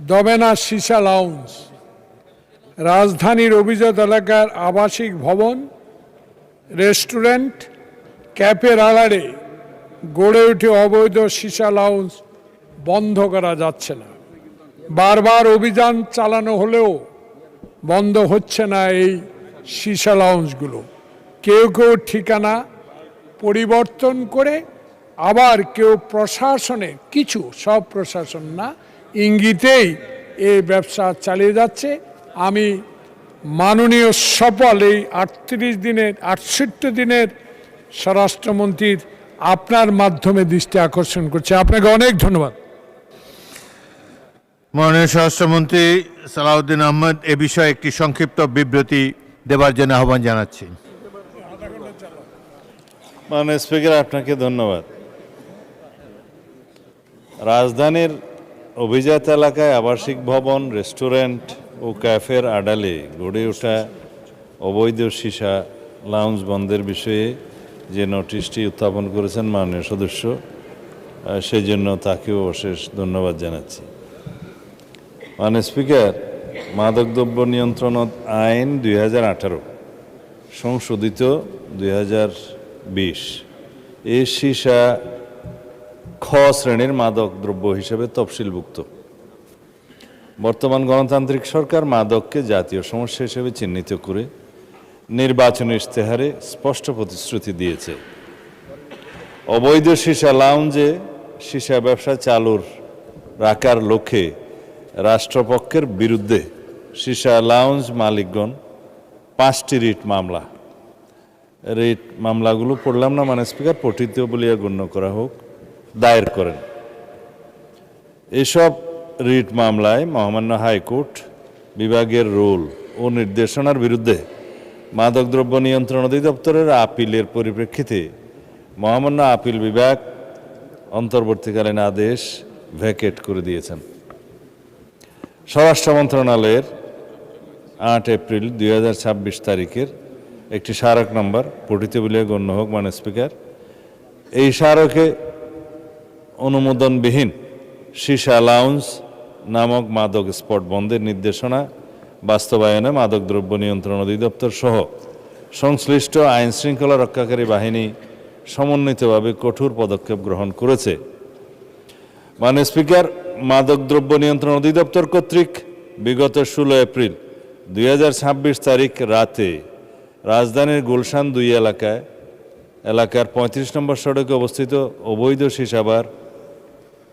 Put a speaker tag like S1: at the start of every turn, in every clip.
S1: দবেনা সীসা লাউঞ্জ রাজধানীর অভিজাত এলাকার আবাসিক ভবন, রেস্টুরেন্ট, ক্যাফের আড়ালে গড়ে উঠে অবৈধ সীসা লাউঞ্জ বন্ধ করা যাচ্ছে না। বারবার অভিযান চালানো হলেও বন্ধ হচ্ছে না এই সীসা লাউঞ্জগুলো। কেউ কেউ ঠিকানা পরিবর্তন করে, আবার কেউ প্রশাসনের কিছু, সব প্রশাসন না, ইঙ্গিতেই এই ব্যবসা চালিয়ে যাচ্ছে। আমি মাননীয় সফল এই 68 দিনের স্বরাষ্ট্রমন্ত্রীর আপনার মাধ্যমে দৃষ্টি আকর্ষণ করছি। আপনাকে অনেক ধন্যবাদ।
S2: মাননীয় স্বরাষ্ট্রমন্ত্রী সালাউদ্দিন আহমেদ এ বিষয়ে একটি সংক্ষিপ্ত বিবৃতি দেবার জন্য আহ্বান জানাচ্ছি।
S3: মাননীয় স্পিকার, আপনাকে ধন্যবাদ। রাজধানীর অভিজাত এলাকায় আবাসিক ভবন, রেস্টুরেন্ট ও ক্যাফের আড়ালে গড়ে ওঠা অবৈধ সীসা লাউঞ্জ বন্ধের বিষয়ে যে নোটিশটি উত্থাপন করেছেন মাননীয় সদস্য, সেই জন্য তাকেও অশেষ ধন্যবাদ জানাচ্ছি। মাননীয় স্পিকার, মাদকদ্রব্য নিয়ন্ত্রণ আইন 2018 সংশোধিত 2020 এই সীসা খ শ্রেণীর মাদক দ্রব্য হিসেবে তফসিলভুক্ত। বর্তমান গণতান্ত্রিক সরকার মাদককে জাতীয় সমস্যা হিসেবে চিহ্নিত করে নির্বাচনী ইশতেহারে স্পষ্ট প্রতিশ্রুতি দিয়েছে। অবৈধ সীসা লাউঞ্জে সীসা ব্যবসা চালুর রাখার লক্ষ্যে রাষ্ট্রপক্ষের বিরুদ্ধে সীসা লাউঞ্জ মালিকগণ 5টি রিট মামলাগুলো পড়লাম না মানে স্পিকার, পঠিত বলিয়া গণ্য করা হোক, দায়ের করেন। এসব রিট মামলায় মহামান্য হাইকোর্ট বিভাগের রুল ও নির্দেশনার বিরুদ্ধে মাদকদ্রব্য নিয়ন্ত্রণ অধিদপ্তরের আপিলের পরিপ্রেক্ষিতে মহামান্য আপিল বিভাগ অন্তর্বর্তীকালীন আদেশ ভ্যাকেট করে দিয়েছেন। স্বরাষ্ট্র মন্ত্রণালয়ের 8 এপ্রিল 2026 তারিখের একটি স্মারক নম্বর পঠিত বলিয়া গণ্য হোক মাননীয় স্পিকার। এই স্মারকে অনুমোদনবিহীন সীসা লাউঞ্জ নামক মাদক স্পট বন্ধের নির্দেশনা বাস্তবায়নে মাদকদ্রব্য নিয়ন্ত্রণ অধিদপ্তর সহ সংশ্লিষ্ট আইন শৃঙ্খলা রক্ষাকারী বাহিনী সমন্বিতভাবে কঠোর পদক্ষেপ গ্রহণ করেছে। মাননীয় স্পিকার, মাদকদ্রব্য নিয়ন্ত্রণ অধিদপ্তর কর্তৃক বিগত 16 এপ্রিল 2026 তারিখ রাতে রাজধানীর গুলশান 2 এলাকার 35 নম্বর সড়কে অবস্থিত অবৈধ সীসাবার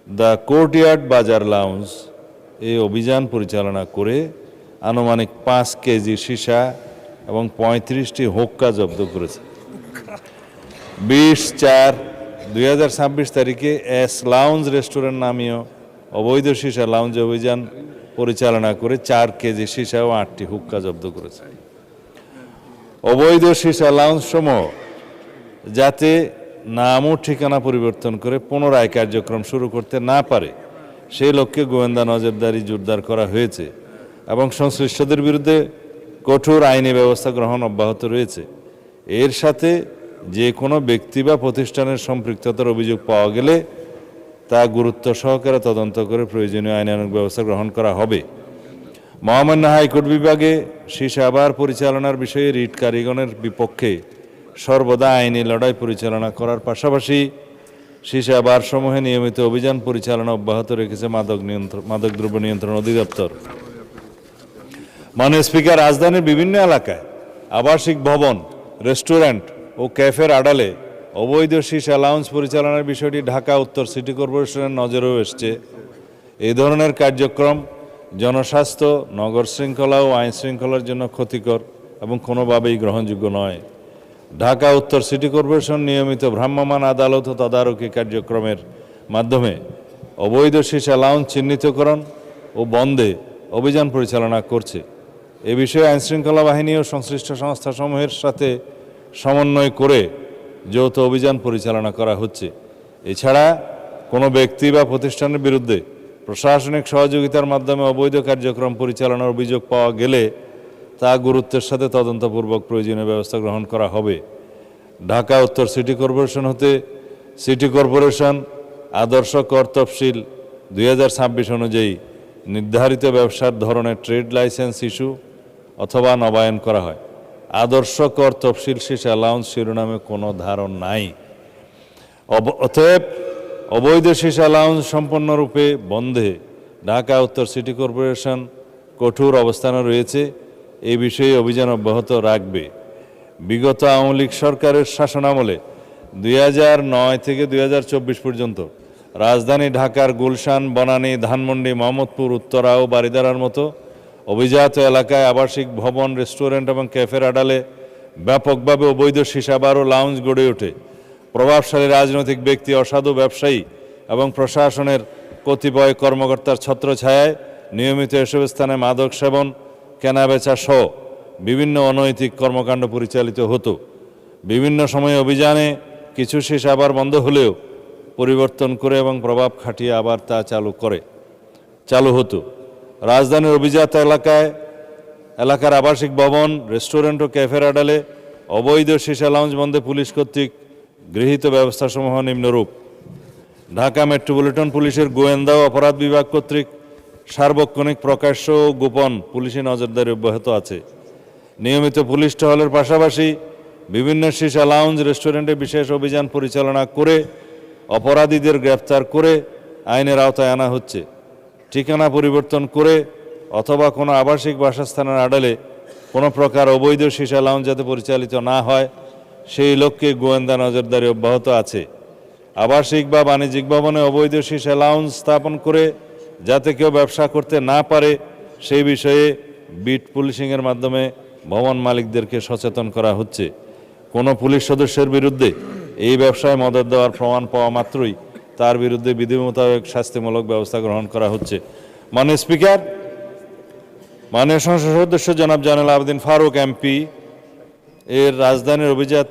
S3: দ্য কোর্টইয়ার্ড বাজার লাউঞ্জ এই অভিযান পরিচালনা করে আনুমানিক 5 কেজি সীসা এবং 35টি হুক্কা জব্দ করেছে। 20/4/2026 তারিখে এস লাউঞ্জ রেস্টুরেন্ট নামীয় অবৈধ সীসা লাউঞ্জ অভিযান পরিচালনা করে 4 কেজি সীসা ও 8টি হুক্কা জব্দ করেছে। অবৈধ সীসা লাউঞ্জ সমূহ যাতে নাম ও ঠিকানা পরিবর্তন করে পুনরায় কার্যক্রম শুরু করতে না পারে সেই লক্ষ্যে গোয়েন্দা নজরদারি জোরদার করা হয়েছে এবং সংশ্লিষ্টদের বিরুদ্ধে কঠোর আইনি ব্যবস্থা গ্রহণ অব্যাহত রয়েছে। এর সাথে যে কোনো ব্যক্তি বা প্রতিষ্ঠানের সম্পৃক্ততার অভিযোগ পাওয়া গেলে তা গুরুত্ব সহকারে তদন্ত করে প্রয়োজনীয় আইনানুগ ব্যবস্থা গ্রহণ করা হবে। মহামান্য হাইকোর্ট বিভাগে সীসা বার পরিচালনার বিষয়ে রিট কারিগণের বিপক্ষে সর্বদা আইনি লড়াই পরিচালনা করার পাশাপাশি সীসা বারসমূহে নিয়মিত অভিযান পরিচালনা অব্যাহত রেখেছে মাদকদ্রব্য নিয়ন্ত্রণ অধিদপ্তর। মাননীয় স্পিকার, রাজধানীর বিভিন্ন এলাকায় আবাসিক ভবন, রেস্টুরেন্ট ও ক্যাফের আড়ালে অবৈধ সীসা লাউঞ্জ পরিচালনার বিষয়টি ঢাকা উত্তর সিটি কর্পোরেশনের নজরেও এসছে। এই ধরনের কার্যক্রম জনস্বাস্থ্য, নগর শৃঙ্খলা ও আইন শৃঙ্খলার জন্য ক্ষতিকর এবং কোনোভাবেই গ্রহণযোগ্য নয়। ঢাকা উত্তর সিটি কর্পোরেশন নিয়মিত ভ্রাম্যমাণ আদালত ও তদারকি কার্যক্রমের মাধ্যমে অবৈধ সীসা লাউঞ্জ চিহ্নিতকরণ ও বন্ধে অভিযান পরিচালনা করছে। এ বিষয়ে আইনশৃঙ্খলা বাহিনী ও সংশ্লিষ্ট সংস্থাসমূহের সাথে সমন্বয় করে যৌথ অভিযান পরিচালনা করা হচ্ছে। এছাড়া কোনো ব্যক্তি বা প্রতিষ্ঠানের বিরুদ্ধে প্রশাসনিক সহযোগিতার মাধ্যমে অবৈধ কার্যক্রম পরিচালনার অভিযোগ পাওয়া গেলে তা গুরুত্বের সাথে তদন্তপূর্বক প্রয়োজনীয় ব্যবস্থা গ্রহণ করা হবে। ঢাকা উত্তর সিটি কর্পোরেশন হতে সিটি কর্পোরেশন আদর্শ কর তফসিল 2026 অনুযায়ী নির্ধারিত ব্যবসার ধরনের ট্রেড লাইসেন্স ইস্যু অথবা নবায়ন করা হয়। আদর্শ কর তফসিল সীসা লাউঞ্জ শিরোনামে কোনো ধারণ নাই। অতএব অবৈধ সীসা লাউঞ্জ সম্পূর্ণরূপে বন্ধে ঢাকা উত্তর সিটি কর্পোরেশন কঠোর অবস্থানে রয়েছে। এই বিষয়ে অভিযান অব্যাহত রাখবে। বিগত আওয়ামী লীগ সরকারের শাসনামলে 2009 থেকে 2024 পর্যন্ত রাজধানী ঢাকার গুলশান, বনানী, ধানমন্ডি, মোহাম্মদপুর, উত্তরা ও বারিধারার মতো অভিজাত এলাকায় আবাসিক ভবন, রেস্টুরেন্ট এবং ক্যাফের আড়ালে ব্যাপকভাবে অবৈধ সীসা বার ও লাউঞ্জ গড়ে ওঠে। প্রভাবশালী রাজনৈতিক ব্যক্তি, অসাধু ব্যবসায়ী এবং প্রশাসনের কতিপয় কর্মকর্তার ছত্রছায়ায় নিয়মিত এসব স্থানে মাদক সেবন, কেনাবেচা সহ বিভিন্ন অনৈতিক কর্মকাণ্ড পরিচালিত হতো। বিভিন্ন সময়ে অভিযানে কিছু সীসা বার বন্ধ হলেও পরিবর্তন করে এবং প্রভাব খাটিয়ে আবার তা চালু হতো। রাজধানীর অভিজাত এলাকার আবাসিক ভবন, রেস্টুরেন্ট ও ক্যাফের আড়ালে অবৈধ সীসা লাউঞ্জ বন্ধে পুলিশ কর্তৃক গৃহীত ব্যবস্থাসমূহ নিম্নরূপ: ঢাকা মেট্রোপলিটন পুলিশের গোয়েন্দা ও অপরাধ বিভাগ কর্তৃক সার্বক্ষণিক, প্রকাশ্য ও গোপন পুলিশি নজরদারি অব্যাহত আছে। নিয়মিত পুলিশ টহলের পাশাপাশি বিভিন্ন সীসা লাউঞ্জ, রেস্টুরেন্টে বিশেষ অভিযান পরিচালনা করে অপরাধীদের গ্রেফতার করে আইনের আওতায় আনা হচ্ছে। ঠিকানা পরিবর্তন করে অথবা কোনো আবাসিক বাসস্থানের আড়ালে কোনো প্রকার অবৈধ সীসা লাউঞ্জ যাতে পরিচালিত না হয় সেই লক্ষ্যে গোয়েন্দা নজরদারি অব্যাহত আছে। আবাসিক বা বাণিজ্যিক ভবনে অবৈধ সীসা লাউঞ্জ স্থাপন করে যাতে কেউ ব্যবসা করতে না পারে সেই বিষয়ে বিট পুলিশিংয়ের মাধ্যমে ভবন মালিকদেরকে সচেতন করা হচ্ছে। কোনো পুলিশ সদস্যের বিরুদ্ধে এই ব্যবসায় মদত দেওয়ার প্রমাণ পাওয়া মাত্রই তার বিরুদ্ধে বিধি মোতাবেক শাস্তিমূলক ব্যবস্থা গ্রহণ করা হচ্ছে। মাননীয় স্পিকার, মাননীয় সংসদ সদস্য জনাব জয়নুল আবেদিন ফারুক এমপি এর রাজধানীর অভিজাত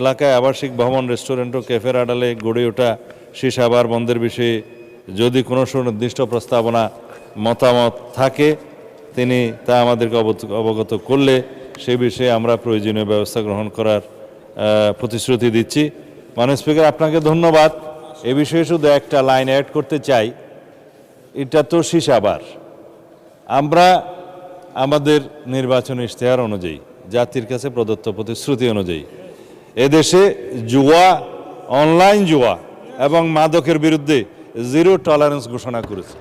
S3: এলাকায় আবাসিক ভবন, রেস্টুরেন্ট ও ক্যাফের আড়ালে গড়ে ওঠা সীসা বার বন্ধের বিষয়ে যদি কোনো সুনির্দিষ্ট প্রস্তাবনা, মতামত থাকে তিনি তা আমাদেরকে অবগত করলে সে বিষয়ে আমরা প্রয়োজনীয় ব্যবস্থা গ্রহণ করার প্রতিশ্রুতি দিচ্ছি। মাননীয় স্পিকার, আপনাকে ধন্যবাদ। এ বিষয়ে শুধু একটা লাইন অ্যাড করতে চাই। এটা তো সীসা বার, আমরা আমাদের নির্বাচনী ইশতেহার অনুযায়ী, জাতির কাছে প্রদত্ত প্রতিশ্রুতি অনুযায়ী এদেশে জুয়া, অনলাইন জুয়া এবং মাদকের বিরুদ্ধে জিরো টলারেন্স ঘোষণা করেছে।